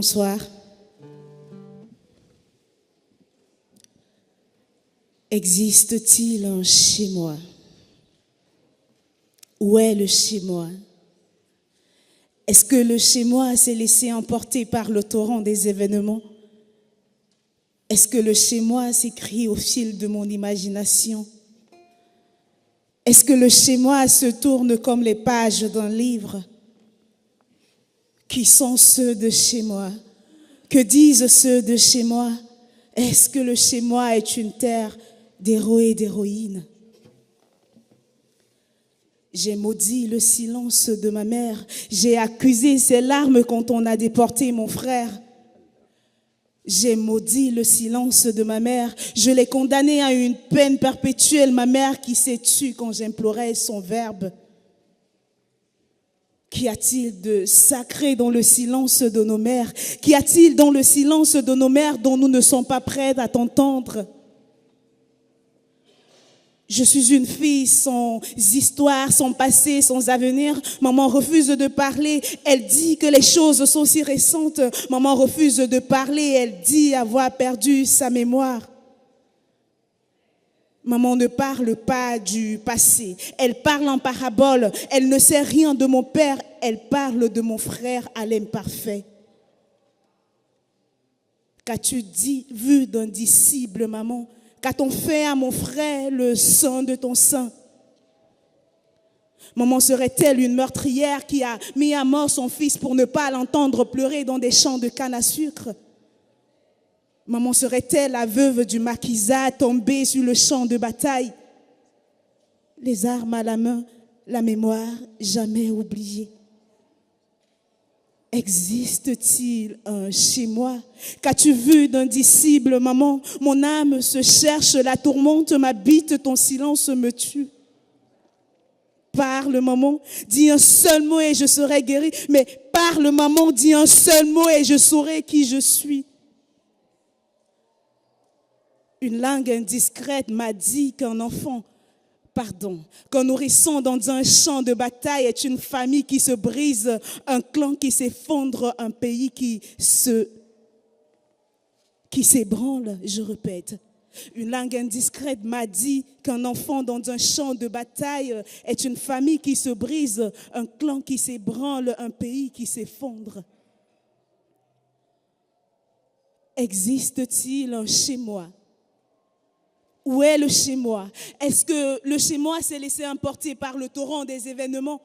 bonsoir. Existe-t-il un chez moi? Où est le chez moi? Est-ce que le chez moi s'est laissé emporter par le torrent des événements? Est-ce que le chez moi s'écrit au fil de mon imagination? Est-ce que le chez moi se tourne comme les pages d'un livre? Qui sont ceux de chez moi? Que disent ceux de chez moi? Est-ce que le chez moi est une terre d'héros et d'héroïnes? J'ai maudit le silence de ma mère. J'ai accusé ses larmes quand on a déporté mon frère. J'ai maudit le silence de ma mère. Je l'ai condamnée à une peine perpétuelle, ma mère qui s'est tue quand j'implorais son verbe. Qu'y a-t-il de sacré dans le silence de nos mères? Qu'y a-t-il dans le silence de nos mères dont nous ne sommes pas prêts à t'entendre? Je suis une fille sans histoire, sans passé, sans avenir. Maman refuse de parler. Elle dit que les choses sont si récentes. Maman refuse de parler. Elle dit avoir perdu sa mémoire. Maman ne parle pas du passé. Elle parle en parabole. Elle ne sait rien de mon père. Elle parle de mon frère à l'imparfait. Qu'as-tu dit, vu d'un disciple, maman? Qu'a-t-on fait à mon frère, le sang de ton sang? Maman serait-elle une meurtrière qui a mis à mort son fils pour ne pas l'entendre pleurer dans des champs de canne à sucre? Maman serait-elle la veuve du maquisat tombée sur le champ de bataille? Les armes à la main, la mémoire jamais oubliée. Existe-t-il un chez moi? Qu'as-tu vu d'un disciple, maman? Mon âme se cherche, la tourmente m'habite, ton silence me tue. Parle, maman, dis un seul mot et je serai guérie. Mais parle, maman, dis un seul mot et je saurai qui je suis. Une langue indiscrète m'a dit qu'un enfant, qu'un nourrisson dans un champ de bataille est une famille qui se brise, un clan qui s'effondre, un pays qui s'ébranle, je répète. Une langue indiscrète m'a dit qu'un enfant dans un champ de bataille est une famille qui se brise, un clan qui s'ébranle, un pays qui s'effondre. Existe-t-il un chez moi? Où est le chez moi? Est-ce que le chez moi s'est laissé emporter par le torrent des événements?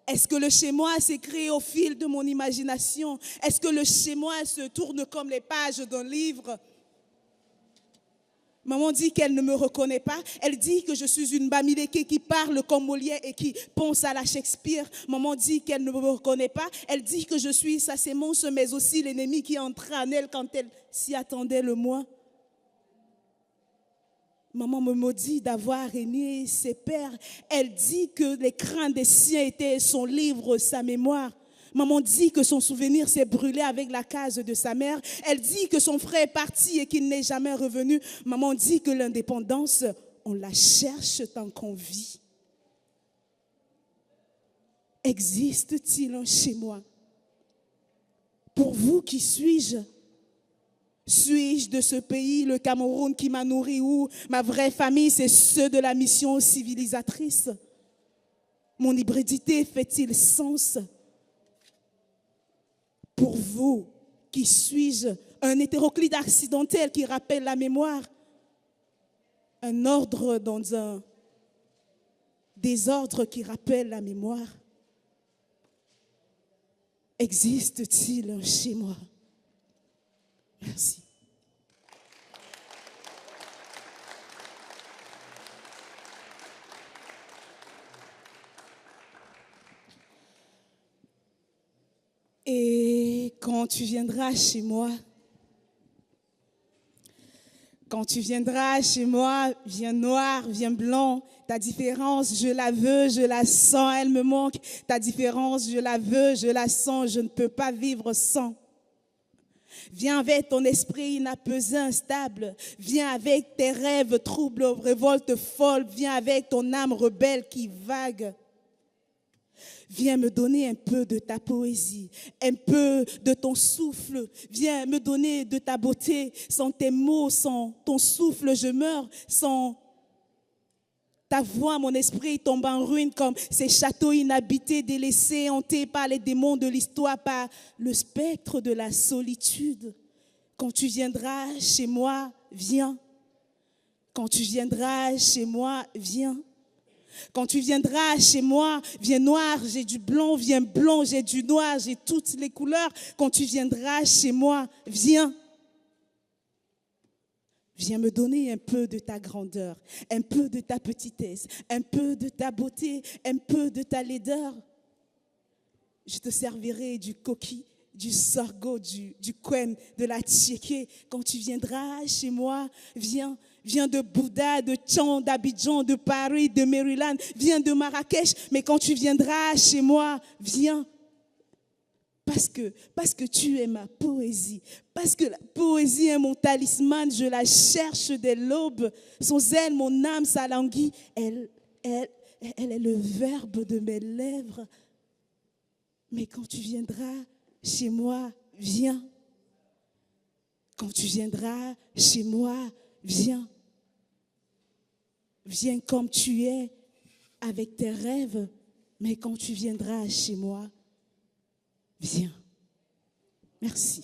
Est-ce que le chez moi s'est créé au fil de mon imagination? Est-ce que le chez moi se tourne comme les pages d'un livre? Maman dit qu'elle ne me reconnaît pas. Elle dit que je suis une Bamileke qui parle comme Molière et qui pense à la Shakespeare. Maman dit qu'elle ne me reconnaît pas. Elle dit que je suis sa sémence, mais aussi l'ennemi qui entra en elle quand elle s'y attendait le moins. Maman me maudit d'avoir régné ses pères. Elle dit que les craintes des siens étaient son livre, sa mémoire. Maman dit que son souvenir s'est brûlé avec la case de sa mère. Elle dit que son frère est parti et qu'il n'est jamais revenu. Maman dit que l'indépendance, on la cherche tant qu'on vit. Existe-t-il un chez moi? Pour vous, qui suis-je? Suis-je de ce pays, le Cameroun, qui m'a nourri, ou ma vraie famille, c'est ceux de la mission civilisatrice? Mon hybridité fait-il sens? Pour vous, qui suis-je? Un hétéroclite accidentel qui rappelle la mémoire? Un ordre dans un désordre qui rappelle la mémoire? Existe-t-il un chez moi? Merci. Et quand tu viendras chez moi, viens noir, viens blanc, ta différence, je la veux, je la sens, elle me manque. Ta différence, je la veux, je la sens, je ne peux pas vivre sans. Viens avec ton esprit inapaisé, instable. Viens avec tes rêves troubles, révoltes folles. Viens avec ton âme rebelle qui vague. Viens me donner un peu de ta poésie, un peu de ton souffle. Viens me donner de ta beauté. Sans tes mots, sans ton souffle, je meurs. Sans ta voix, mon esprit tombe en ruine comme ces châteaux inhabités, délaissés, hantés par les démons de l'histoire, par le spectre de la solitude. Quand tu viendras chez moi, viens. Quand tu viendras chez moi, viens. Quand tu viendras chez moi, viens noir, j'ai du blanc, viens blanc, j'ai du noir, j'ai toutes les couleurs. Quand tu viendras chez moi, viens. Viens me donner un peu de ta grandeur, un peu de ta petitesse, un peu de ta beauté, un peu de ta laideur. Je te servirai du coquille, du sorgho, du quen, de la tchéké. Quand tu viendras chez moi, viens. Viens de Bouddha, de Tchang, d'Abidjan, de Paris, de Maryland. Viens de Marrakech. Mais quand tu viendras chez moi, viens. Parce que tu es ma poésie. Parce que la poésie est mon talisman. Je la cherche dès l'aube. Sans elle, mon âme s'alanguit. Elle est le verbe de mes lèvres. Mais quand tu viendras chez moi, viens. Quand tu viendras chez moi, viens. Viens comme tu es, avec tes rêves. Mais quand tu viendras chez moi, viens. Merci.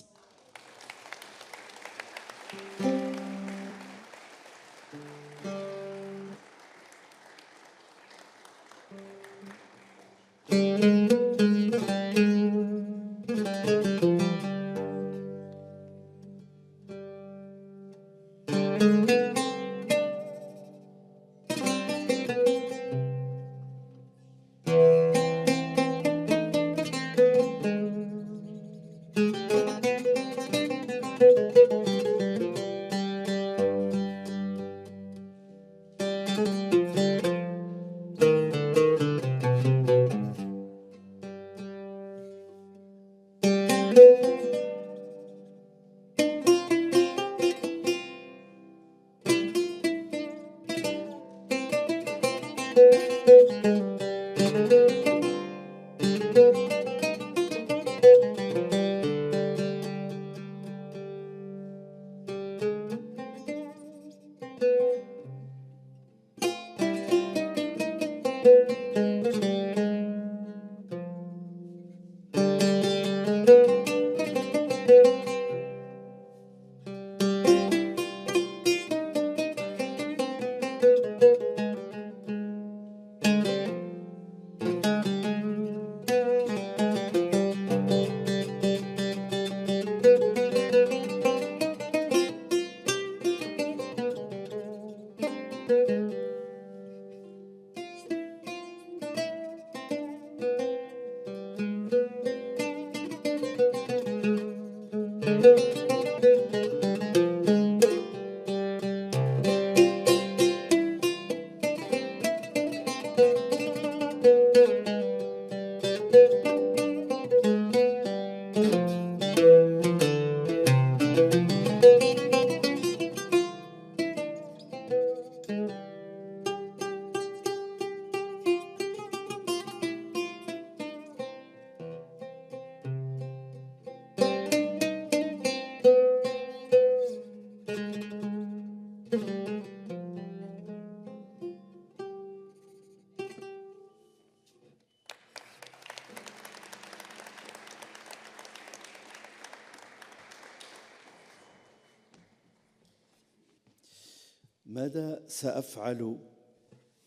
ماذا سأفعل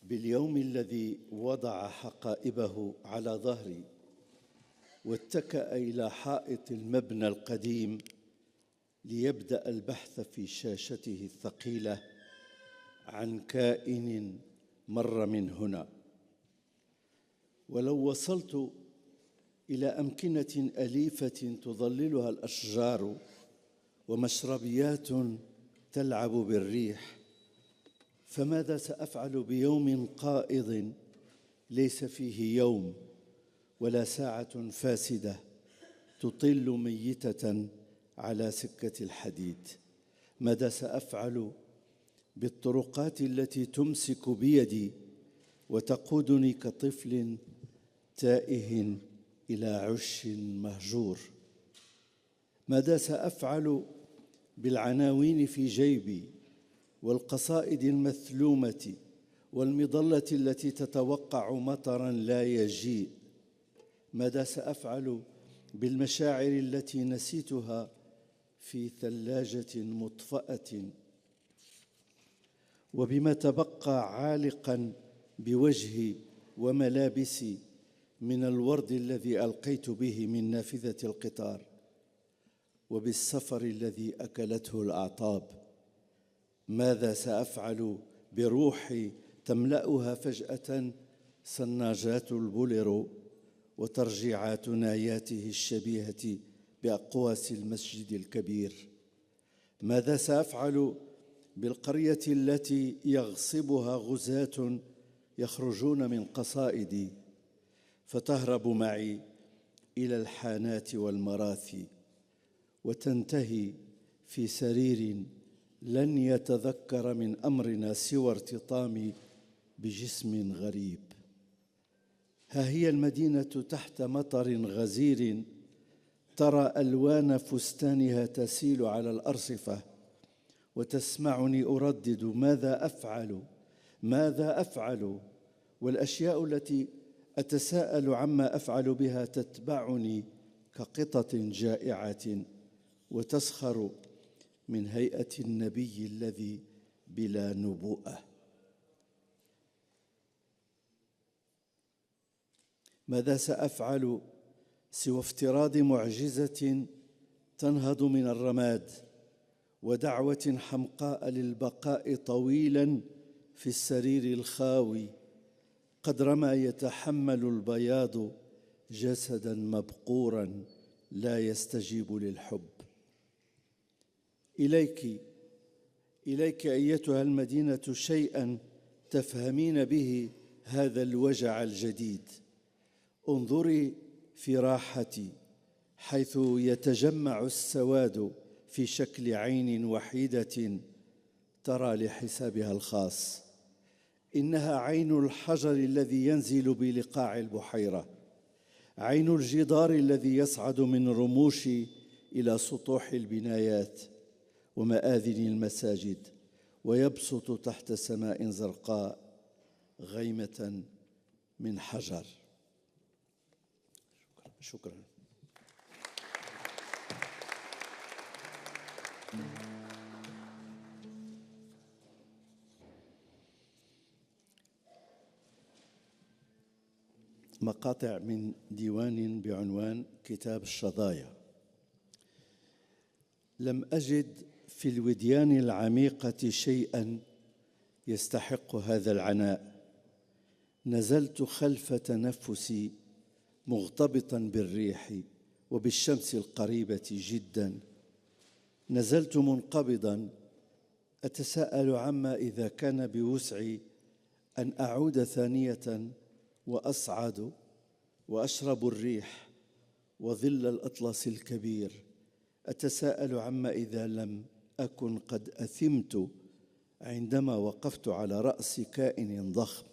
باليوم الذي وضع حقائبه على ظهري واتكأ إلى حائط المبنى القديم ليبدأ البحث في شاشته الثقيلة عن كائن مر من هنا؟ ولو وصلت إلى أمكنة أليفة تظللها الأشجار ومشربيات تلعب بالريح، فماذا سأفعل بيوم قائض ليس فيه يوم ولا ساعة فاسدة تطل ميتة على سكة الحديد؟ ماذا سأفعل بالطرقات التي تمسك بيدي وتقودني كطفل تائه إلى عش مهجور. ماذا سأفعل بالعناوين في جيبي والقصائد المثلومة والمظلة التي تتوقع مطرا لا يجيء؟ ماذا سأفعل بالمشاعر التي نسيتها في ثلاجة مطفأة؟ وبما تبقى عالقا بوجهي وملابسي من الورد الذي ألقيت به من نافذة القطار، وبالسفر الذي أكلته الأعطاب؟ ماذا سأفعل بروحي تملأها فجأة صناجات البوليرو وترجيعات ناياته الشبيهة بأقواس المسجد الكبير؟ ماذا سأفعل بالقرية التي يغصبها غزاة يخرجون من قصائدي فتهرب معي إلى الحانات والمراثي وتنتهي في سرير لن يتذكر من أمرنا سوى ارتطامي بجسم غريب؟ ها هي المدينة تحت مطر غزير، ترى ألوان فستانها تسيل على الأرصفة وتسمعني أردد ماذا أفعل؟ ماذا أفعل؟ والأشياء التي أتساءل عما أفعل بها تتبعني كقطط جائعة وتسخر من هيئة النبي الذي بلا نبوءة. ماذا سأفعل سوى افتراض معجزة تنهض من الرماد ودعوة حمقاء للبقاء طويلا في السرير الخاوي قدر ما يتحمل البياض جسدا مبقورا لا يستجيب للحب؟ إليك أيتها المدينة شيئا تفهمين به هذا الوجع الجديد. انظري في راحتي حيث يتجمع السواد في شكل عين وحيدة ترى لحسابها الخاص. إنها عين الحجر الذي ينزل بلقاع البحيرة، عين الجدار الذي يصعد من رموشي إلى سطوح البنايات ومآذن المساجد ويبسط تحت سماء زرقاء غيمة من حجر. شكرا. مقاطع من ديوان بعنوان كتاب الشظايا. لم أجد في الوديان العميقة شيئا يستحق هذا العناء. نزلت خلف تنفسي مغتبطا بالريح وبالشمس القريبة جدا. نزلت منقبضا أتساءل عما إذا كان بوسعي أن أعود ثانية وأصعد وأشرب الريح وظل الأطلس الكبير. أتساءل عما إذا لم أكن قد أثمت عندما وقفت على رأس كائن ضخم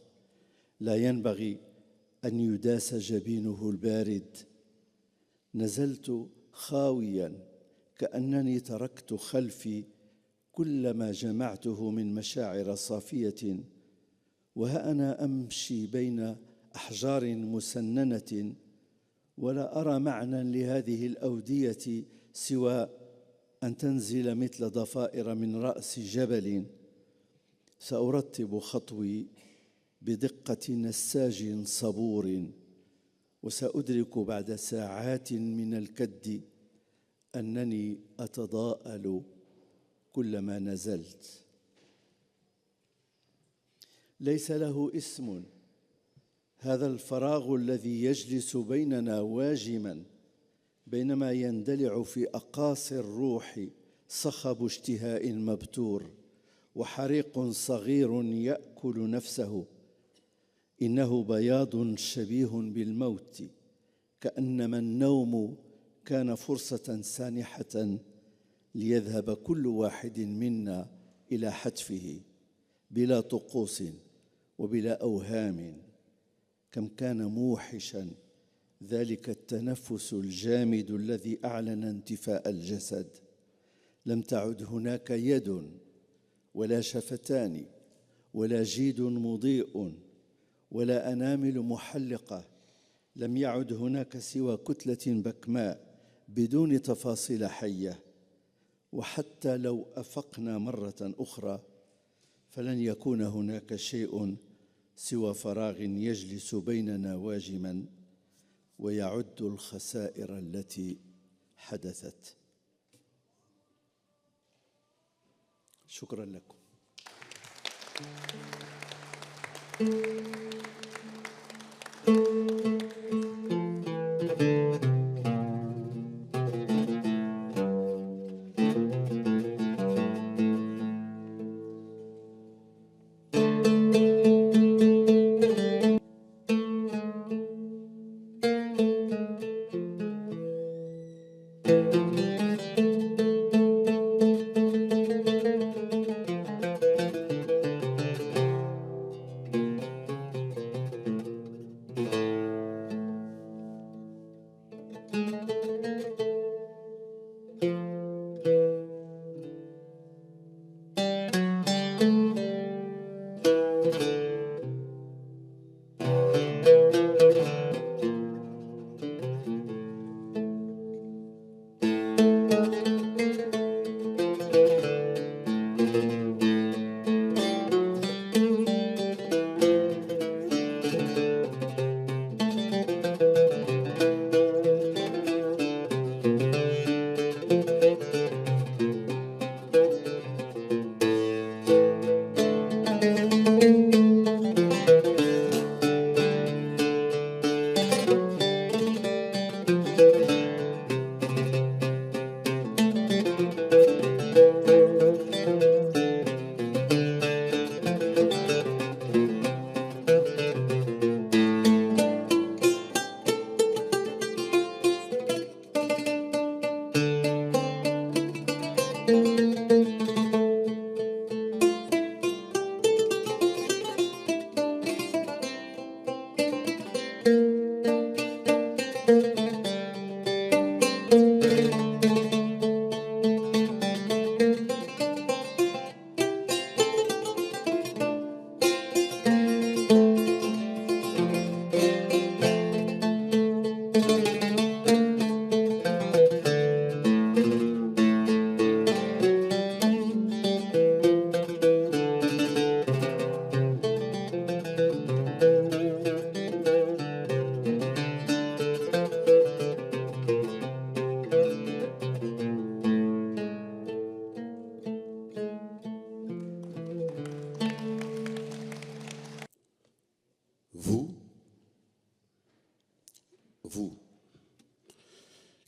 لا ينبغي أن يداس جبينه البارد. نزلت خاويا كأنني تركت خلفي كل ما جمعته من مشاعر صافية، وها أنا أمشي بين أحجار مسننة ولا أرى معنى لهذه الأودية سوى أن تنزل مثل ضفائر من رأس جبل. سأرتب خطوي بدقة نساج صبور، وسأدرك بعد ساعات من الكد أنني أتضاءل كلما نزلت. ليس له اسم هذا الفراغ الذي يجلس بيننا واجما، بينما يندلع في أقاصي الروح صخب اشتهاء مبتور وحريق صغير يأكل نفسه. إنه بياض شبيه بالموت، كأنما النوم كان فرصة سانحة ليذهب كل واحد منا إلى حتفه بلا طقوس وبلا أوهام. كم كان موحشا ذلك التنفس الجامد الذي أعلن انتفاء الجسد. لم تعد هناك يد ولا شفتان ولا جيد مضيء ولا أنامل محلقة. لم يعد هناك سوى كتلة بكماء بدون تفاصيل حية. وحتى لو أفقنا مرة أخرى فلن يكون هناك شيء سوى فراغ يجلس بيننا واجما ويعد الخسائر التي حدثت. شكرا لكم.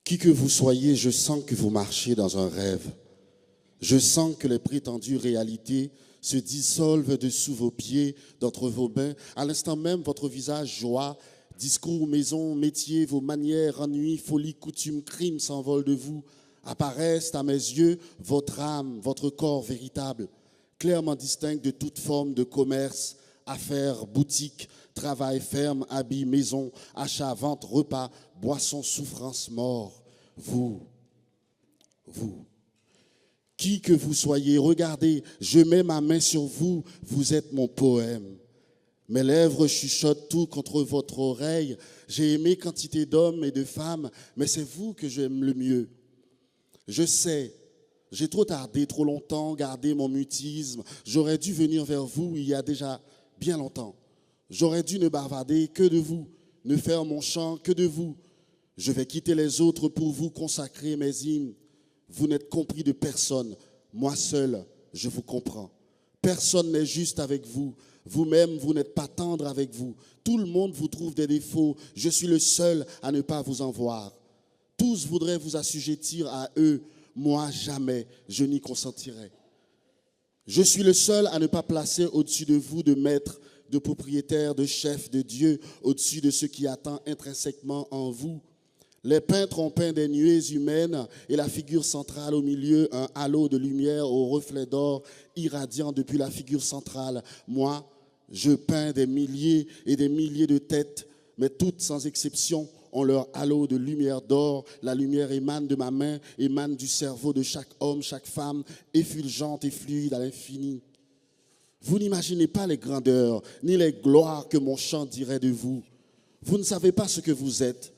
Qui que vous soyez, je sens que vous marchez dans un rêve. Je sens que les prétendues réalités se dissolvent dessous vos pieds, d'entre vos bains. À l'instant même, votre visage, joie, discours, maison, métier, vos manières, ennuis, folie, coutumes, crimes s'envolent de vous. Apparaissent à mes yeux votre âme, votre corps véritable, clairement distinct de toute forme de commerce, affaires, boutiques, travail, ferme, habits, maison, achat, vente, repas, boissons, souffrance, mort. Vous, qui que vous soyez, regardez, je mets ma main sur vous, vous êtes mon poème. Mes lèvres chuchotent tout contre votre oreille. J'ai aimé quantité d'hommes et de femmes, mais c'est vous que j'aime le mieux. Je sais, j'ai trop tardé, trop longtemps, gardé mon mutisme. J'aurais dû venir vers vous il y a déjà bien longtemps. J'aurais dû ne bavarder que de vous, ne faire mon chant que de vous. Je vais quitter les autres pour vous consacrer mes hymnes. Vous n'êtes compris de personne. Moi seul, je vous comprends. Personne n'est juste avec vous. Vous-même, vous n'êtes pas tendre avec vous. Tout le monde vous trouve des défauts. Je suis le seul à ne pas vous en voir. Tous voudraient vous assujettir à eux. Moi, jamais, je n'y consentirai. Je suis le seul à ne pas placer au-dessus de vous de maître, de propriétaire, de chef, de Dieu, au-dessus de ce qui attend intrinsèquement en vous. Les peintres ont peint des nuées humaines et la figure centrale au milieu, un halo de lumière au reflet d'or irradiant depuis la figure centrale. Moi, Je peins des milliers et des milliers de têtes, mais toutes sans exception ont leur halo de lumière d'or. La lumière émane de ma main, émane du cerveau de chaque homme, chaque femme, effulgente et fluide à l'infini. Vous n'imaginez pas les grandeurs, ni les gloires que mon chant dirait de vous. Vous ne savez pas ce que vous êtes.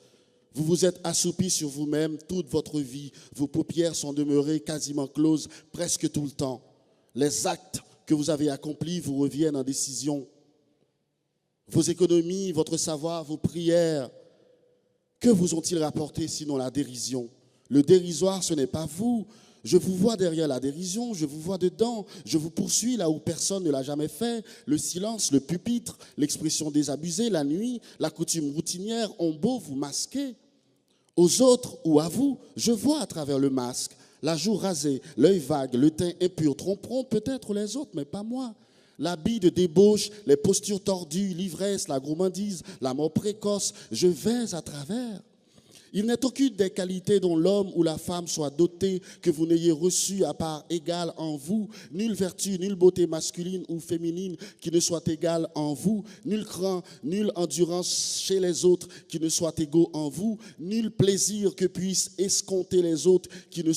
Vous vous êtes assoupi sur vous-même toute votre vie. Vos paupières sont demeurées quasiment closes presque tout le temps. Les actes que vous avez accomplis vous reviennent en décision. Vos économies, votre savoir, vos prières, que vous ont-ils rapporté sinon la dérision? Le dérisoire, ce n'est pas vous. Je vous vois derrière la dérision, je vous vois dedans, je vous poursuis là où personne ne l'a jamais fait. Le silence, le pupitre, l'expression désabusée, la nuit, la coutume routinière ont beau vous masquer. Aux autres ou à vous, je vois à travers le masque, la joue rasée, l'œil vague, le teint impur tromperont peut-être les autres, mais pas moi. L'habit de débauche, les postures tordues, l'ivresse, la gourmandise, la mort précoce, je vais à travers. Il n'est aucune des qualités dont l'homme ou la femme soit doté que vous n'ayez reçu à part égale en vous. Nulle vertu, nulle beauté masculine ou féminine qui ne soit égale en vous. Nul cran, nulle endurance chez les autres qui ne soit égaux en vous. Nul plaisir que puissent escompter les autres qui ne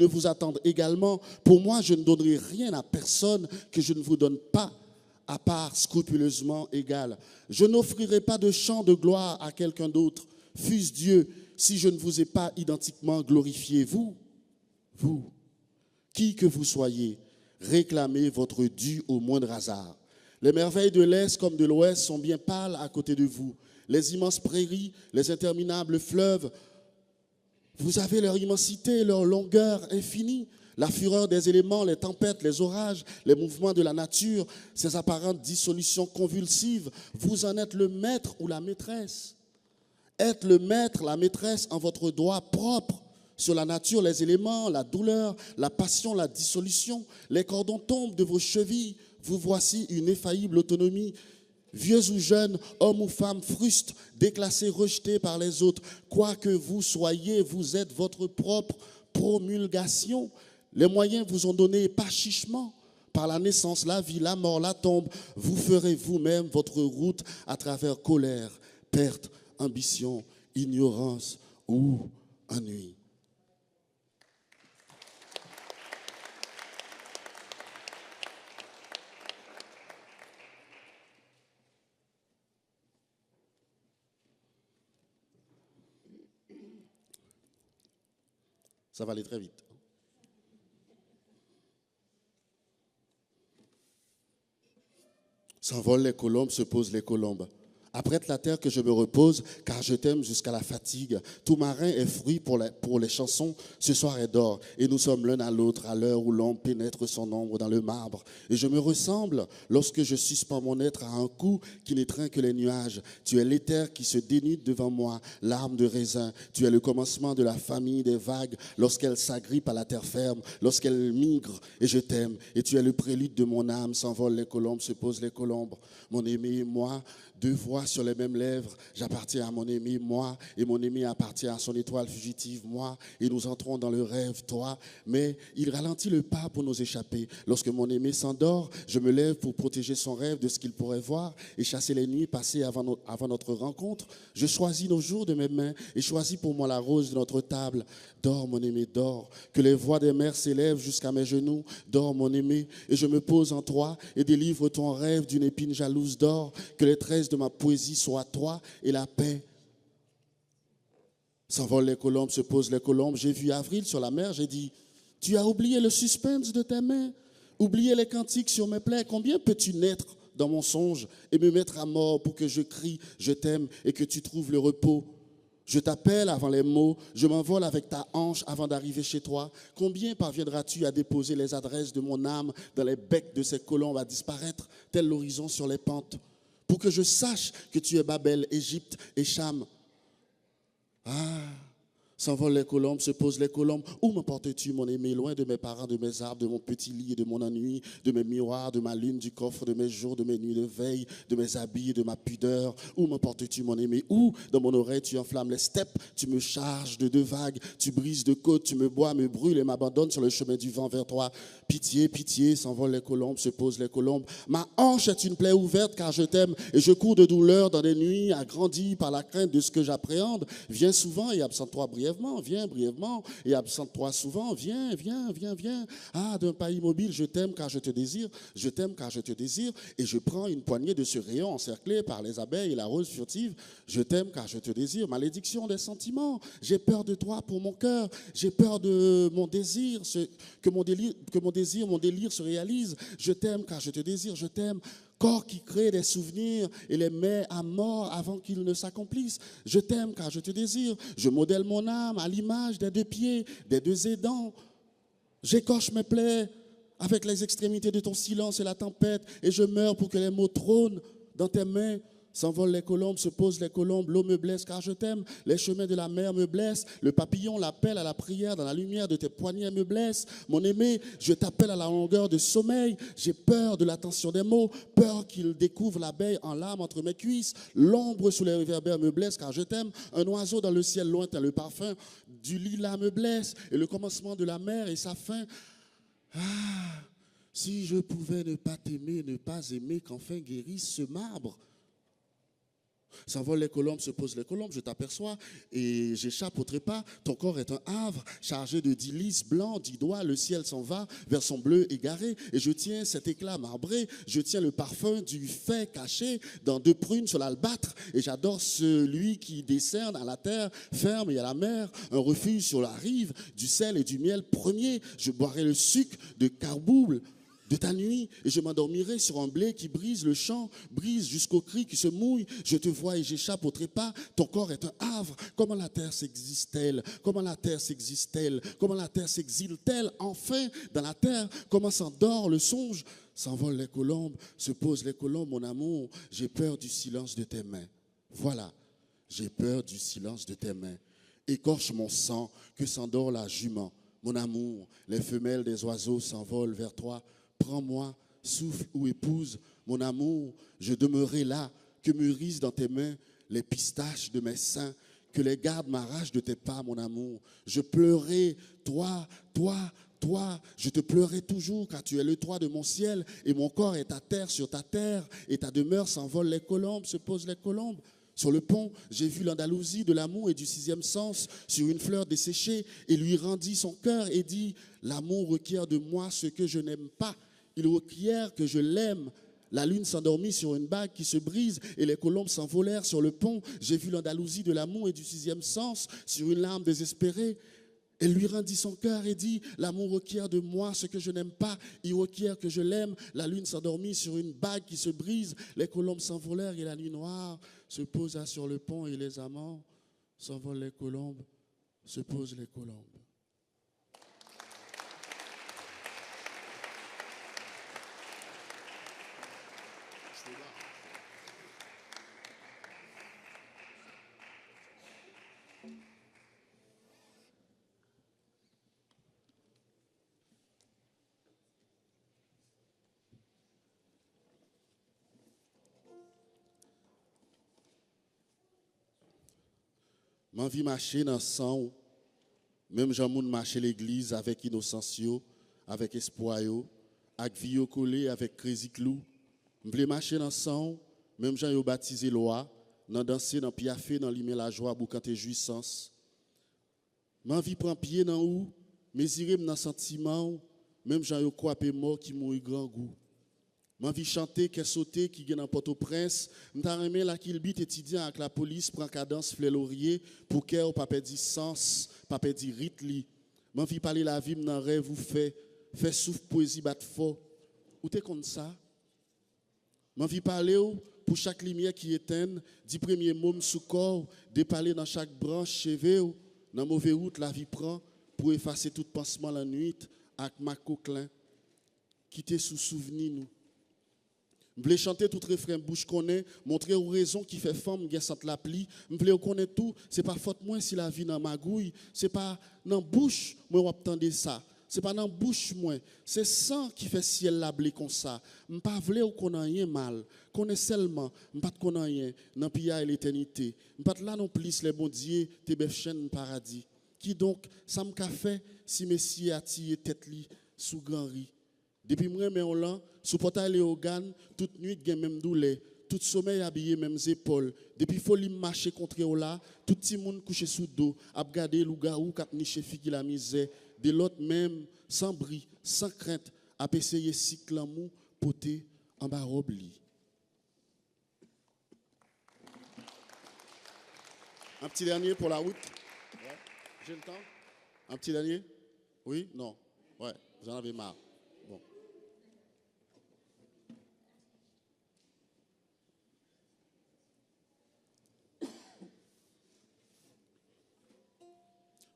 vous attendent également. Pour moi, je ne donnerai rien à personne que je ne vous donne pas à part scrupuleusement égal. Je n'offrirai pas de chant de gloire à quelqu'un d'autre. Fût-ce Dieu, si je ne vous ai pas identiquement glorifié, vous, qui que vous soyez, réclamez votre dû au moindre hasard. Les merveilles de l'Est comme de l'Ouest sont bien pâles à côté de vous. Les immenses prairies, les interminables fleuves, vous avez leur immensité, leur longueur infinie. La fureur des éléments, les tempêtes, les orages, les mouvements de la nature, ces apparentes dissolutions convulsives, vous en êtes le maître ou la maîtresse. Être le maître, la maîtresse en votre droit propre sur la nature, les éléments, la douleur, la passion, la dissolution. Les cordons tombent de vos chevilles. Vous voici une infaillible autonomie. Vieux ou jeunes, hommes ou femmes, frustes, déclassés, rejetés par les autres. Quoi que vous soyez, vous êtes votre propre promulgation. Les moyens vous ont donné pas chichement. Par la naissance, la vie, la mort, la tombe, vous ferez vous-même votre route à travers colère, perte, ambition, ignorance ou ennui. Ça va aller très vite. S'envolent les colombes, se posent les colombes. Apprête la terre que je me repose, car je t'aime jusqu'à la fatigue. Tout marin est fruit pour les chansons, ce soir est d'or. Et nous sommes l'un à l'autre à l'heure où l'homme pénètre son ombre dans le marbre. Et je me ressemble lorsque je suspends mon être à un cou qui n'étreint que les nuages. Tu es l'éther qui se dénude devant moi, l'arme de raisin. Tu es le commencement de la famille des vagues lorsqu'elle s'agrippe à la terre ferme, lorsqu'elle migre. Et je t'aime. Et tu es le prélude de mon âme. S'envolent les colombes, se posent les colombes. Mon aimé et moi, deux voix sur les mêmes lèvres, j'appartiens à mon aimé, moi, et mon aimé appartient à son étoile fugitive, moi, et nous entrons dans le rêve, toi, mais il ralentit le pas pour nous échapper. Lorsque mon aimé s'endort, je me lève pour protéger son rêve de ce qu'il pourrait voir et chasser les nuits passées avant notre rencontre. Je choisis nos jours de mes mains et choisis pour moi la rose de notre table. Dors, mon aimé, dors, que les voix des mers s'élèvent jusqu'à mes genoux. Dors, mon aimé, et je me pose en toi et délivre ton rêve d'une épine jalouse. Dors, que les tresses de ma poésie soient toi et la paix. S'envolent les colombes, se posent les colombes. J'ai vu Avril sur la mer, j'ai dit, tu as oublié le suspense de tes mains, oublié les cantiques sur mes plaies. Combien peux-tu naître dans mon songe et me mettre à mort pour que je crie, je t'aime et que tu trouves le repos? Je t'appelle avant les mots, je m'envole avec ta hanche avant d'arriver chez toi. Combien parviendras-tu à déposer les adresses de mon âme dans les becs de ces colombes à disparaître, tel l'horizon sur les pentes, pour que je sache que tu es Babel, Égypte et Cham? Ah, S'envolent les colombes, se posent les colombes. Où m'emportes-tu, mon aimé, loin de mes parents, de mes arbres, de mon petit lit et de mon ennui, de mes miroirs, de ma lune, du coffre, de mes jours, de mes nuits de veille, de mes habits et de ma pudeur. Où m'emportes-tu, mon aimé? Où, dans mon oreille, tu enflammes les steppes, tu me charges de 2 vagues, tu brises de côtes, tu me bois, me brûles et m'abandonnes sur le chemin du vent vers toi. Pitié, pitié, s'envolent les colombes, se posent les colombes. Ma hanche est une plaie ouverte car je t'aime et je cours de douleur dans des nuits agrandie par la crainte de ce que j'appréhende. Viens souvent et absente-toi brièvement, viens brièvement et absente-toi souvent, viens. Ah, d'un pas immobile, je t'aime car je te désire, je t'aime car je te désire. Et je prends une poignée de ce rayon encerclé par les abeilles et la rose furtive. Je t'aime car je te désire. Malédiction des sentiments, j'ai peur de toi pour mon cœur, j'ai peur de mon désir, que mon délire se réalise. Je t'aime car je te désire, je t'aime. Corps qui crée des souvenirs et les met à mort avant qu'ils ne s'accomplissent. Je t'aime car je te désire. Je modèle mon âme à l'image des 2 pieds, des 2 aidants. J'écorche mes plaies avec les extrémités de ton silence et la tempête et je meurs pour que les mots trônent dans tes mains. S'envolent les colombes, se posent les colombes, l'eau me blesse car je t'aime, les chemins de la mer me blessent, le papillon l'appelle à la prière dans la lumière de tes poignets me blesse. Mon aimé, je t'appelle à la longueur de sommeil, j'ai peur de l'attention des mots, peur qu'il découvre l'abeille en larmes entre mes cuisses. L'ombre sous les réverbères me blesse car je t'aime, un oiseau dans le ciel lointain, le parfum du lilas me blesse et le commencement de la mer et sa fin. Ah, si je pouvais ne pas t'aimer, ne pas aimer, qu'enfin guérisse ce marbre. S'envolent les colombes, se posent les colombes, je t'aperçois et j'échappe au trépas. Ton corps est un havre chargé de 10 lys blancs, 10 doigts, le ciel s'en va vers son bleu égaré et je tiens cet éclat marbré, je tiens le parfum du fait caché dans 2 prunes sur l'albâtre et j'adore celui qui décerne à la terre ferme et à la mer un refuge sur la rive du sel et du miel premier. Je boirai le sucre de carbouble de ta nuit, et je m'endormirai sur un blé qui brise le champ, brise jusqu'au cri qui se mouille. Je te vois et j'échappe au trépas. Ton corps est un havre. Comment la terre s'existe-t-elle? Comment la terre s'existe-t-elle? Comment la terre s'exile-t-elle? Enfin, dans la terre, comment s'endort le songe? S'envolent les colombes, se posent les colombes, mon amour. J'ai peur du silence de tes mains. Voilà, j'ai peur du silence de tes mains. Écorche mon sang, que s'endort la jument. Mon amour, les femelles des oiseaux s'envolent vers toi. Prends-moi, souffle ou épouse, mon amour, je demeurerai là, que mûrissent dans tes mains les pistaches de mes seins, que les gardes m'arrachent de tes pas, mon amour. Je pleurerai, toi, je te pleurerai toujours, car tu es le toit de mon ciel, et mon corps est à terre sur ta terre, et ta demeure s'envole les colombes, se posent les colombes. Sur le pont, j'ai vu l'Andalousie de l'amour et du 6e sens sur une fleur desséchée et lui rendit son cœur et dit « L'amour requiert de moi ce que je n'aime pas. Il requiert que je l'aime. » La lune s'endormit sur une bague qui se brise et les colombes s'envolèrent sur le pont. J'ai vu l'Andalousie de l'amour et du 6e sens sur une larme désespérée. Elle lui rendit son cœur et dit « L'amour requiert de moi ce que je n'aime pas. Il requiert que je l'aime. » La lune s'endormit sur une bague qui se brise. Les colombes s'envolèrent et la nuit noire se posa sur le pont et les amants s'envolent les colombes, se posent les colombes. M'envie marcher dans le sang, même j'en moun marcher l'église avec innocence, avec espoir, avec vie collée, avec crazy clou. M'vle marcher dans le sang, même j'en yo baptisé loi, dans danser, dans piaffer, dans limer la joie, pour canter jouissance. M'envie prendre pied dans où, mesurer dans sentiment, même j'en yo croipé mort qui mourit grand goût. M'envie chanter, qu'est sauter, qui gagne dans Port-au-Prince. M'ta remé la kilbit étudiant avec la police, prend cadence, fleur laurier, pour qu'elle pas perdre sens, pas perdre rythme li. M'envie parler la vie, m'nan rêve ou fait souffle poésie bat fort. Ou t'es comme ça? M'envie parler pour chaque lumière qui éteint, 10 premiers mots sous corps, dépaler dans chaque branche cheveux, dans mauvaise route la vie prend, pour effacer tout pansement la nuit, avec ma coquelin, quitter sous souvenir nous. Je voulais chanter tout refrain bouche connaît, montrer aux raisons qui fait femme qui sent la pli. Je voulais connaître tout, c'est pas faute moi si la vie dans magouille, c'est pas dans bouche moi on attendait ça. C'est pas dans bouche moi, c'est sang qui fait ciel la blé comme ça. Je pas vle ou connait rien mal, connais seulement, je pas connait rien dans pia et l'éternité. Je pas là non plus les bon Dieu te bef chaîne paradis. Qui donc ça me fait si messie a tiré tête li sous grand riz. Depuis moi mais on là sous portail les organes toute nuit gen même douleur, tout sommeil habillé mêmes épaules. Depuis folie marcher contre là, tout petit monde couché sous dos, a regarder loup-garou k'ap niche fi qui la misère, de l'autre même sans bris, sans crainte, a essayer cycle mou poté en bas robe li. Un petit dernier pour la route. Ouais. J'ai le temps. Un petit dernier? Oui? Non? Ouais, vous en avez marre. Bon.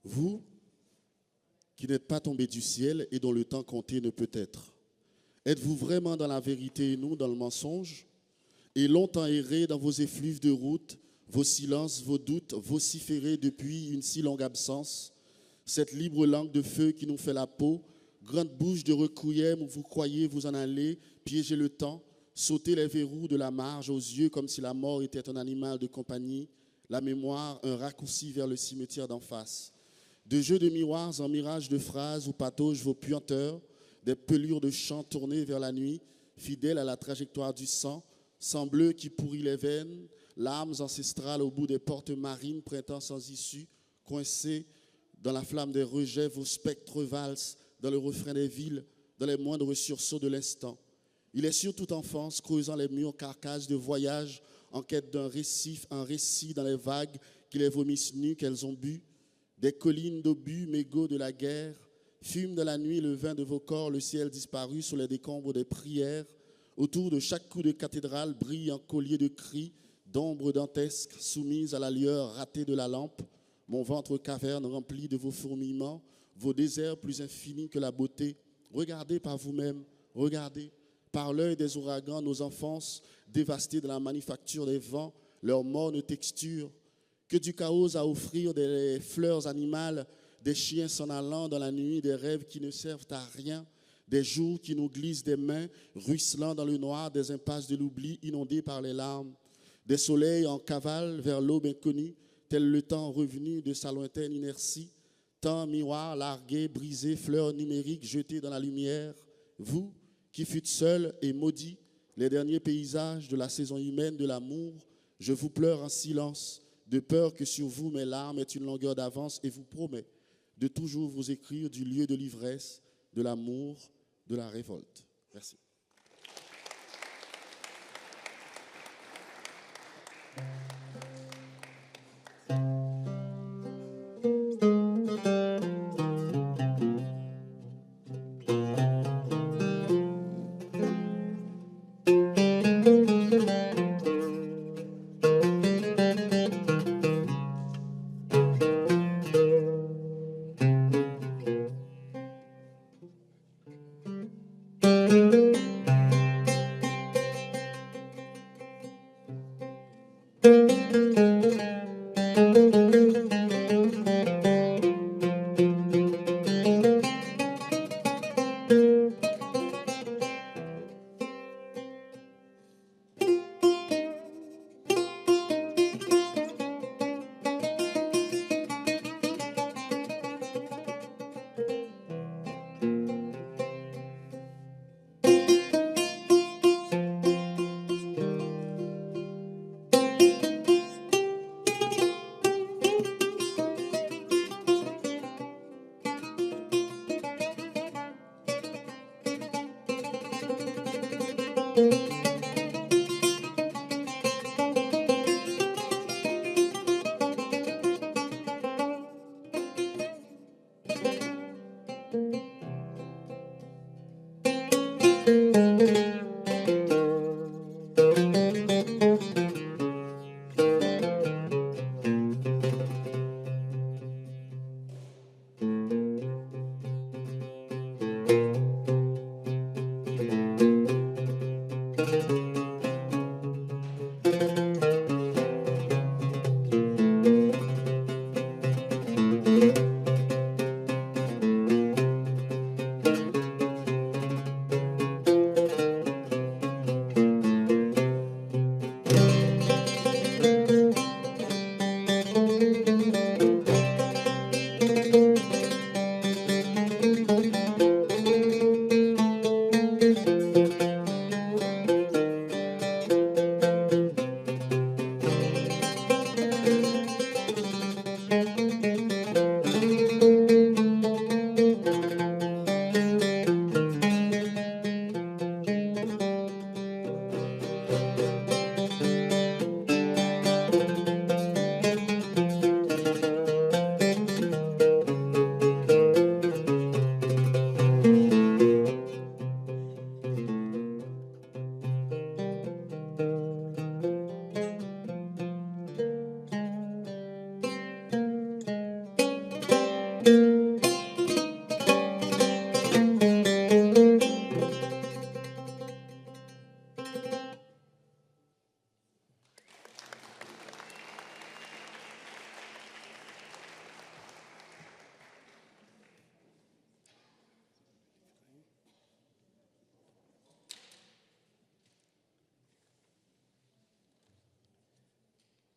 Vous qui n'êtes pas tombés du ciel et dont le temps compté ne peut être, êtes-vous vraiment dans la vérité et nous dans le mensonge? Et longtemps erré dans vos effluves de route, vos silences, vos doutes, vociférés depuis une si longue absence, cette libre langue de feu qui nous fait la peau, grande bouche de requiem où vous croyez vous en aller, piéger le temps, sauter les verrous de la marge aux yeux comme si la mort était un animal de compagnie, la mémoire un raccourci vers le cimetière d'en face. De jeux de miroirs en mirages de phrases où pataugent vos puanteurs, des pelures de chants tournées vers la nuit, fidèles à la trajectoire du sang, sang bleu qui pourrit les veines, larmes ancestrales au bout des portes marines, printemps sans issue, coincés dans la flamme des rejets, vos spectres valsent dans le refrain des villes, dans les moindres sursauts de l'instant. Il est sur toute enfance, creusant les murs carcasses de voyage, en quête d'un récif, un récit dans les vagues qui les vomissent nus qu'elles ont bu, des collines d'obus, mégots de la guerre, fume de la nuit le vin de vos corps, le ciel disparu sous les décombres des prières. Autour de chaque coup de cathédrale brille un collier de cris, d'ombres dantesques soumises à la lueur ratée de la lampe. Mon ventre caverne rempli de vos fourmillements, vos déserts plus infinis que la beauté. Regardez par vous-même, regardez. Par l'œil des ouragans, nos enfances dévastées de la manufacture des vents, leurs mornes textures. Que du chaos à offrir des fleurs animales, des chiens s'en allant dans la nuit, des rêves qui ne servent à rien, des jours qui nous glissent des mains, ruisselant dans le noir, des impasses de l'oubli inondées par les larmes, des soleils en cavale vers l'aube inconnue, tel le temps revenu de sa lointaine inertie, temps miroir largué, brisé, fleurs numériques jetées dans la lumière, vous qui fûtes seuls et maudits, les derniers paysages de la saison humaine de l'amour, je vous pleure en silence, de peur que sur vous mes larmes aient une longueur d'avance et vous promets de toujours vous écrire du lieu de l'ivresse, de l'amour, de la révolte. Merci.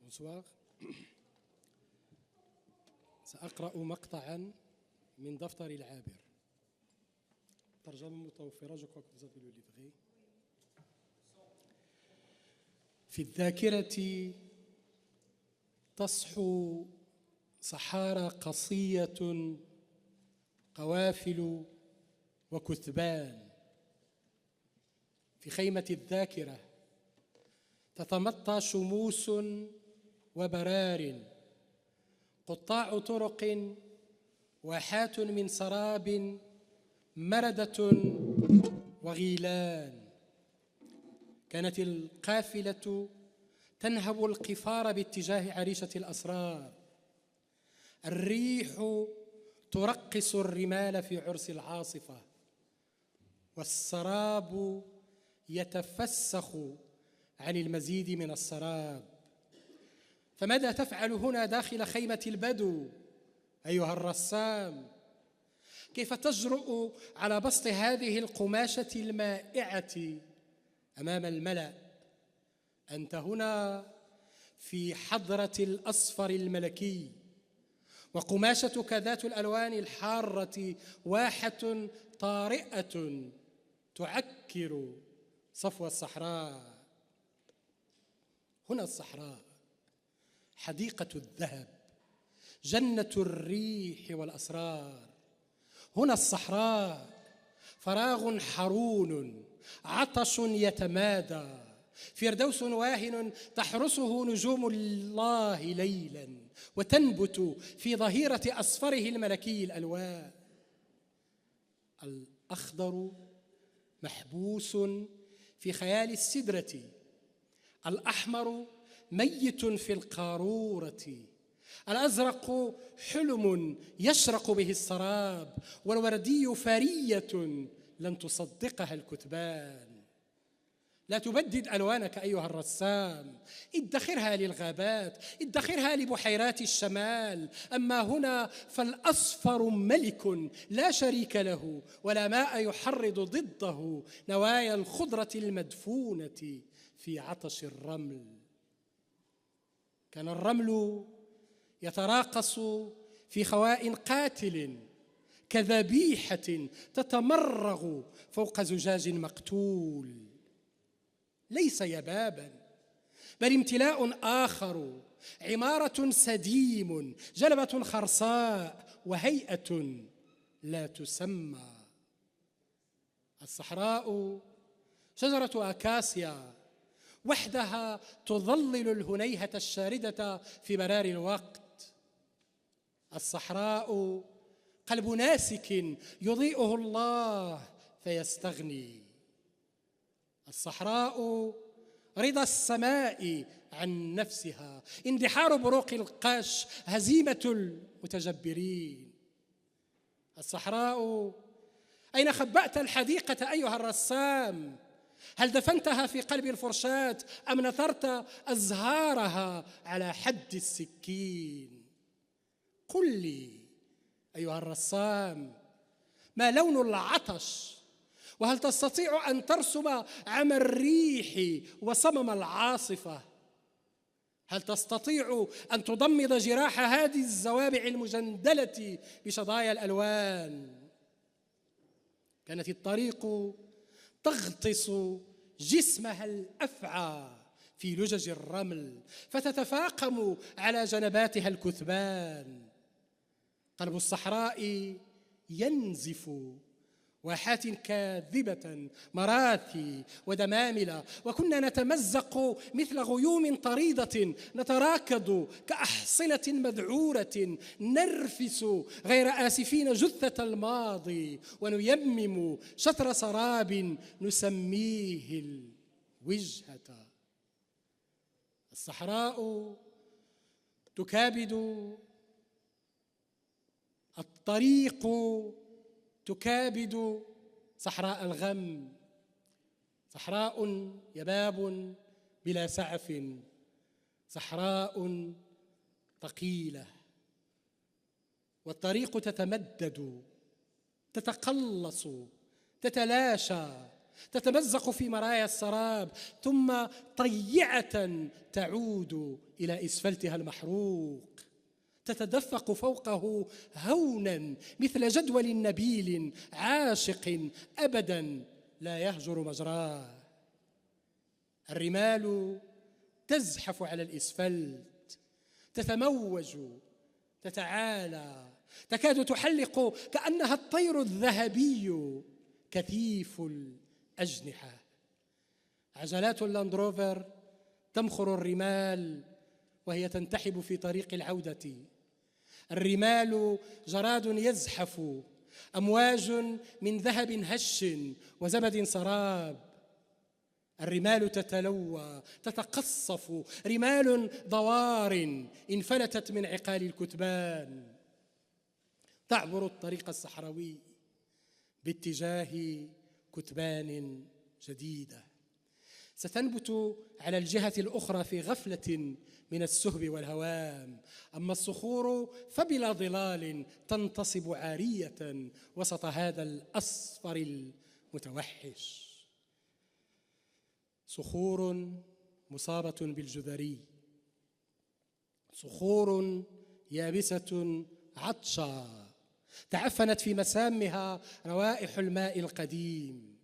Bonsoir. سأقرأ مقطعا من دفتر العابر. ترجمة متوفرة. Je crois que vous avez le livret. في الذاكرة تصحو صحارى قصية، قوافل وكثبان. في خيمة الذاكرة تتمطى شموس وبرار، قطاع طرق، واحات من سراب، مردة وغيلان. كانت القافلة تنهب القفار باتجاه عريشة الأسرار. الريح ترقص الرمال في عرس العاصفة، والسراب يتفسخ عن المزيد من السراب. فماذا تفعل هنا داخل خيمة البدو أيها الرسام؟ كيف تجرؤ على بسط هذه القماشة المائعة أمام الملأ؟ أنت هنا في حضرة الأصفر الملكي، وقماشتك ذات الألوان الحارة واحة طارئة تعكر صفو الصحراء. هنا الصحراء، حديقة الذهب، جنة الريح والأسرار. هنا الصحراء، فراغ حرون، عطش يتمادى، فردوس واهن تحرسه نجوم الله ليلا، وتنبت في ظهيرة أصفره الملكي الألوان. الأخضر محبوس في خيال السدرة، الأحمر ميت في القارورة، الأزرق حلم يشرق به السراب، والوردي فرية لن تصدقها الكتبان. لا تبدد ألوانك أيها الرسام، ادخرها للغابات، ادخرها لبحيرات الشمال. أما هنا فالأصفر ملك لا شريك له، ولا ماء يحرض ضده نوايا الخضرة المدفونة في عطش الرمل. كان الرمل يتراقص في خواء قاتل كذبيحة تتمرغ فوق زجاج مقتول. ليس يبابا، بل امتلاء آخر، عمارة سديم، جلبة خرصاء، وهيئة لا تسمى. الصحراء شجرة أكاسيا وحدها تظلل الهنيهة الشاردة في مرار الوقت. الصحراء قلب ناسك يضيئه الله فيستغني. الصحراء رضا السماء عن نفسها، اندحار بروق القش، هزيمة المتجبرين. الصحراء أين خبأت الحديقة أيها الرسام؟ هل دفنتها في قلب الفرشاة أم نثرت أزهارها على حد السكين؟ قل لي أيها الرسام، ما لون العطش؟ وهل تستطيع أن ترسم عمى الريح وصمم العاصفة؟ هل تستطيع أن تضمد جراح هذه الزوابع المجندلة بشظايا الألوان؟ كانت الطريق تغطس جسمها الأفعى في لجج الرمل، فتتفاقم على جنباتها الكثبان. قلب الصحراء ينزف واحات كاذبة، مراثي ودمامل، وكنا نتمزق مثل غيوم طريدة، نتراكض كأحصنة مذعورة، نرفس غير آسفين جثة الماضي، ونيمم شطر سراب نسميه الوجهة. الصحراء تكابد، الطريق تكابد صحراء الغم، صحراء يباب بلا سعف، صحراء ثقيلة. والطريق تتمدد، تتقلص، تتلاشى، تتمزق في مرايا السراب، ثم طيعة تعود إلى إسفلتها المحروق، تتدفق فوقه هونا مثل جدول نبيل عاشق أبدا لا يهجر مجراه. الرمال تزحف على الإسفلت، تتموج، تتعالى، تكاد تحلق كأنها الطير الذهبي كثيف الأجنحة. عجلات اللاندروفر تمخر الرمال وهي تنتحب في طريق العودة. الرمال جراد يزحف، أمواج من ذهب هش وزبد سراب. الرمال تتلوى، تتقصف، رمال ضوار انفلتت من عقال الكتبان، تعبر الطريق الصحراوي باتجاه كتبان جديدة ستنبت على الجهة الأخرى في غفلة من السهب والهوام. أما الصخور فبلا ظلال تنتصب عارية وسط هذا الأصفر المتوحش. صخور مصابة بالجذري، صخور يابسة عطشى تعفنت في مسامها روائح الماء القديم،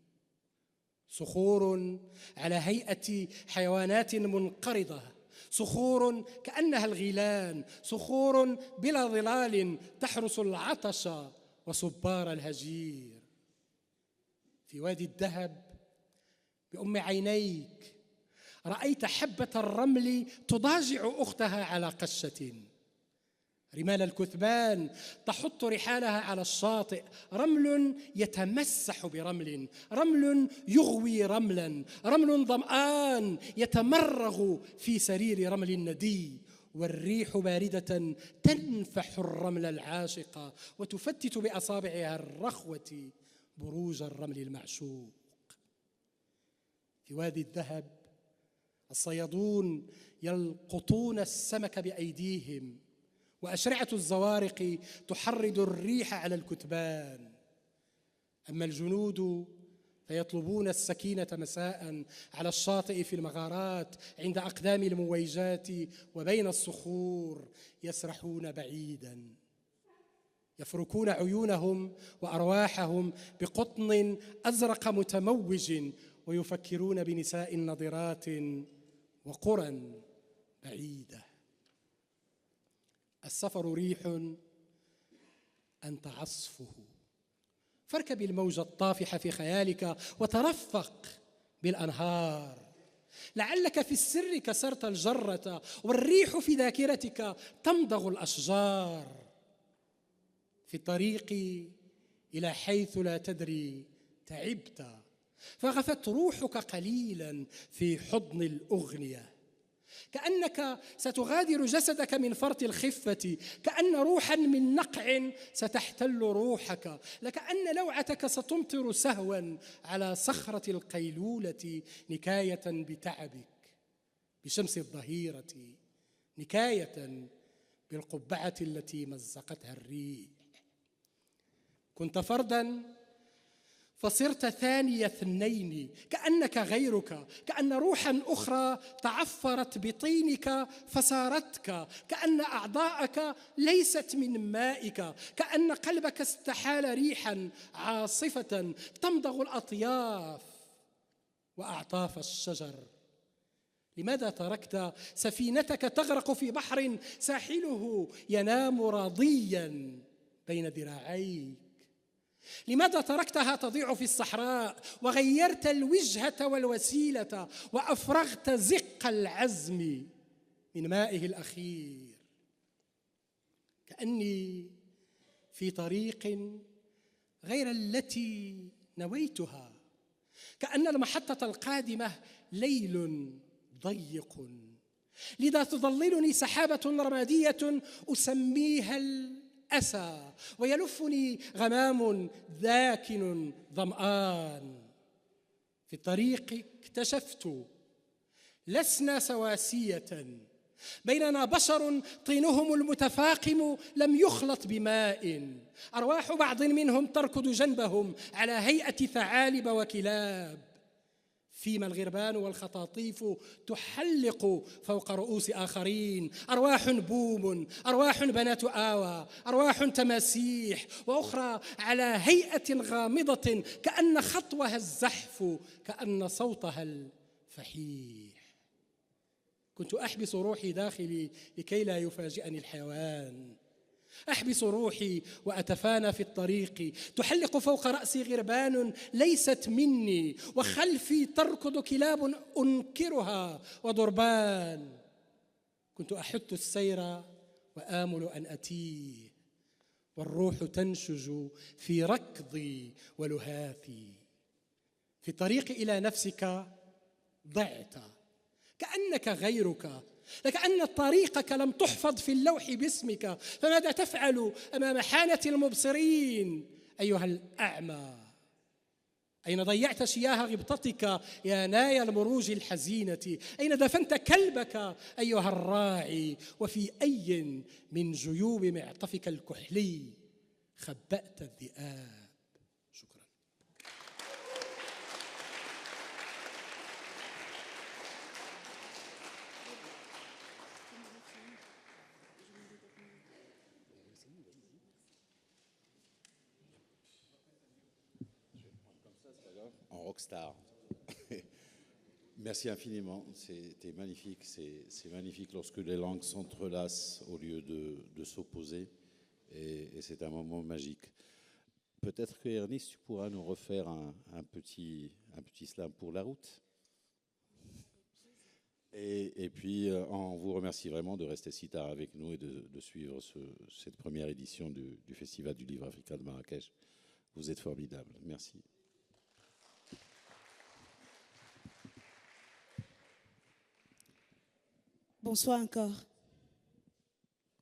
صخور على هيئة حيوانات منقرضة، صخور كأنها الغيلان، صخور بلا ظلال تحرس العطش وصبار الهجير. في وادي الذهب بأم عينيك رأيت حبة الرمل تضاجع أختها على قشة. رمال الكثبان تحط رحالها على الشاطئ، رمل يتمسح برمل، رمل يغوي رملا، رمل ظمآن يتمرغ في سرير رمل ندي، والريح باردة تنفح الرمل العاشق وتفتت بأصابعها الرخوة بروج الرمل المعشوق. في وادي الذهب الصيادون يلقطون السمك بأيديهم، وأشرعة الزوارق تحرد الريح على الكتبان. أما الجنود فيطلبون السكينة مساء على الشاطئ في المغارات عند أقدام المويجات وبين الصخور، يسرحون بعيدا، يفركون عيونهم وأرواحهم بقطن أزرق متموج، ويفكرون بنساء نضرات وقرى بعيدة. السفر ريح أنت عصفه، فاركب الموج الطافح في خيالك وترفق بالأنهار، لعلك في السر كسرت الجرة والريح في ذاكرتك تمضغ الأشجار. في الطريق إلى حيث لا تدري تعبت، فغفت روحك قليلا في حضن الأغنية، كأنك ستغادر جسدك من فرط الخفة، كأن روحا من نقع ستحتل روحك، لكأن لوعتك ستمطر سهوا على صخرة القيلولة، نكاية بتعبك بشمس الظهيرة، نكاية بالقبعة التي مزقتها الريح. كنت فردا فصرت ثاني اثنين، كأنك غيرك، كأن روحا أخرى تعفرت بطينك فسارتك، كأن أعضاءك ليست من مائك، كأن قلبك استحال ريحا عاصفة تمضغ الأطياف وأعطاف الشجر. لماذا تركت سفينتك تغرق في بحر ساحله ينام راضيا بين ذراعيك؟ لماذا تركتها تضيع في الصحراء وغيرت الوجهة والوسيلة وأفرغت زق العزم من مائه الأخير؟ كأني في طريق غير التي نويتها، كأن المحطة القادمة ليل ضيق، لذا تظللني سحابة رمادية أسميها الأسى، ويلفني غمام ذاكن ظمآن. في الطريق اكتشفت لسنا سواسية، بيننا بشر طينهم المتفاقم لم يخلط بماء، أرواح بعض منهم تركض جنبهم على هيئة ثعالب وكلاب، فيما الغربان والخطاطيف تحلق فوق رؤوس آخرين، أرواح بوم، أرواح بنات آوى، أرواح تماسيح، وأخرى على هيئة غامضة كأن خطوها الزحف، كأن صوتها الفحيح. كنت أحبس روحي داخلي لكي لا يفاجئني الحيوان، أحبس روحي وأتفانى في الطريق، تحلق فوق رأسي غربان ليست مني، وخلفي تركض كلاب أنكرها وضربان. كنت أحث السير وآمل أن أتيه، والروح تنشج في ركضي ولهاثي. في الطريق إلى نفسك ضعت، كأنك غيرك، لكأن طريقك لم تحفظ في اللوح باسمك، فماذا تفعل أمام حانة المبصرين أيها الأعمى؟ أين ضيعت شياه غبطتك يا ناي المروج الحزينة؟ أين دفنت كلبك أيها الراعي؟ وفي أي من جيوب معطفك الكحلي خبأت الذئاب؟ شكرا. En rockstar. Merci infiniment, c'était magnifique. C'est magnifique lorsque les langues s'entrelacent au lieu de s'opposer, et c'est un moment magique. Peut-être que Ernest, tu pourras nous refaire un petit slam pour la route. Et puis, on vous remercie vraiment de rester si tard avec nous et de suivre cette première édition du Festival du Livre africain de Marrakech. Vous êtes formidables. Merci. Bonsoir encore.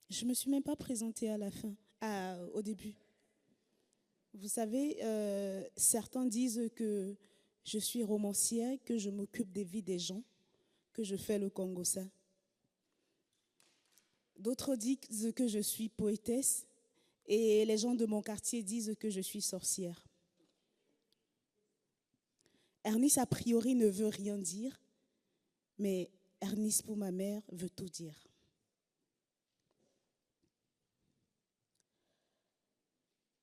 Je ne me suis même pas présentée au début. Vous savez, certains disent que je suis romancière, que je m'occupe des vies des gens, que je fais le Congossa. D'autres disent que je suis poétesse, et les gens de mon quartier disent que je suis sorcière. Ernest, a priori, ne veut rien dire, mais Ernest, pour ma mère, veut tout dire.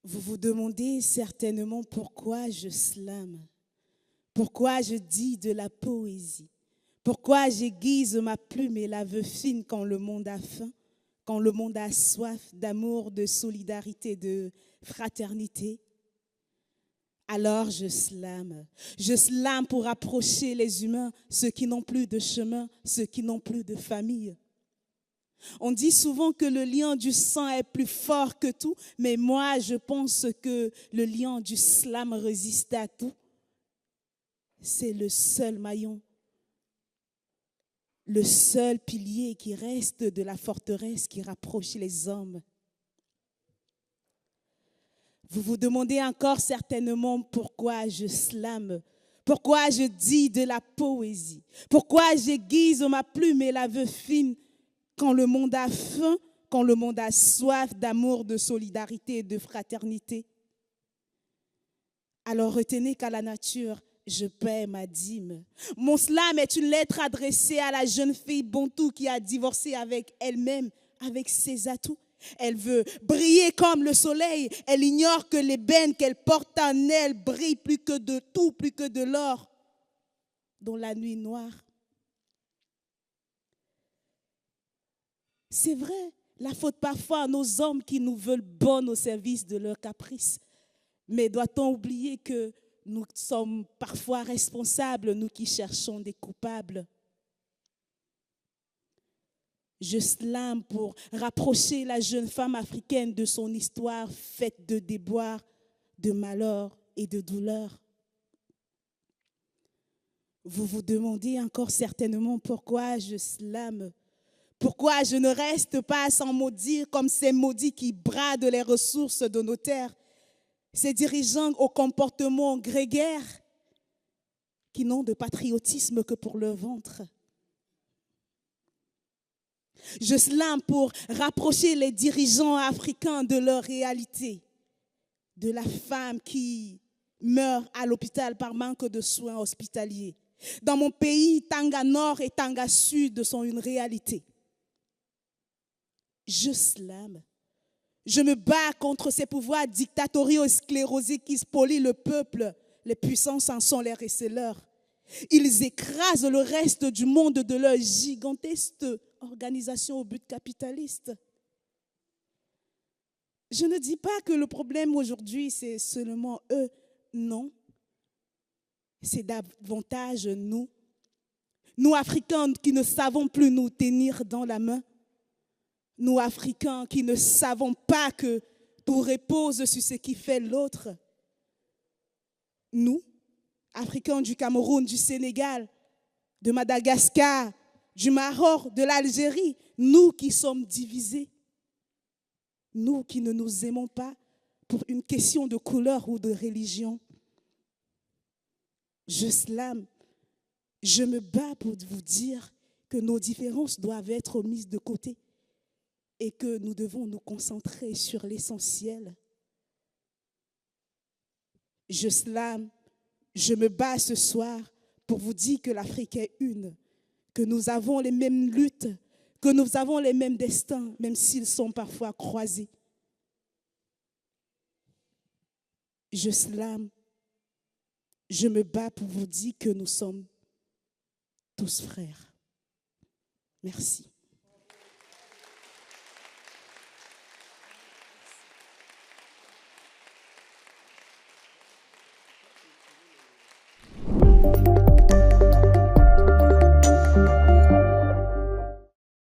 Vous vous demandez certainement pourquoi je slame, pourquoi je dis de la poésie, pourquoi j'aiguise ma plume et la veux fine quand le monde a faim, quand le monde a soif d'amour, de solidarité, de fraternité. Alors je slame pour rapprocher les humains, ceux qui n'ont plus de chemin, ceux qui n'ont plus de famille. On dit souvent que le lien du sang est plus fort que tout, mais moi je pense que le lien du slam résiste à tout. C'est le seul maillon, le seul pilier qui reste de la forteresse qui rapproche les hommes. Vous vous demandez encore certainement pourquoi je slame, pourquoi je dis de la poésie, pourquoi j'aiguise ma plume et la veux fine quand le monde a faim, quand le monde a soif d'amour, de solidarité et de fraternité. Alors retenez qu'à la nature, je paie ma dîme. Mon slam est une lettre adressée à la jeune fille bantou qui a divorcé avec elle-même, avec ses atouts. Elle veut briller comme le soleil. Elle ignore que l'ébène qu'elle porte en elle brille plus que de tout, plus que de l'or, dans la nuit noire. C'est vrai, la faute parfois à nos hommes qui nous veulent bonnes au service de leurs caprices. Mais doit-on oublier que nous sommes parfois responsables, nous qui cherchons des coupables? Je slame pour rapprocher la jeune femme africaine de son histoire faite de déboires, de malheurs et de douleurs. Vous vous demandez encore certainement pourquoi je slame, pourquoi je ne reste pas sans maudire comme ces maudits qui bradent les ressources de nos terres, ces dirigeants au comportement grégaire qui n'ont de patriotisme que pour leur ventre. Je slame pour rapprocher les dirigeants africains de leur réalité, de la femme qui meurt à l'hôpital par manque de soins hospitaliers. Dans mon pays, Tanga Nord et Tanga Sud sont une réalité. Je slame. Je me bats contre ces pouvoirs dictatoriaux et sclérosés qui spolient le peuple. Les puissances en sont les receleurs. Ils écrasent le reste du monde de leur gigantesque organisation au but capitaliste. Je ne dis pas que le problème aujourd'hui, c'est seulement eux. Non. C'est davantage nous. Nous, Africains, qui ne savons plus nous tenir dans la main. Nous, Africains, qui ne savons pas que tout repose sur ce qui fait l'autre. Nous, Africains du Cameroun, du Sénégal, de Madagascar, du Maroc, de l'Algérie, nous qui sommes divisés, nous qui ne nous aimons pas pour une question de couleur ou de religion. Je slame, je me bats pour vous dire que nos différences doivent être mises de côté et que nous devons nous concentrer sur l'essentiel. Je slame, je me bats ce soir pour vous dire que l'Afrique est une, que nous avons les mêmes luttes, que nous avons les mêmes destins, même s'ils sont parfois croisés. Je slame, je me bats pour vous dire que nous sommes tous frères. Merci.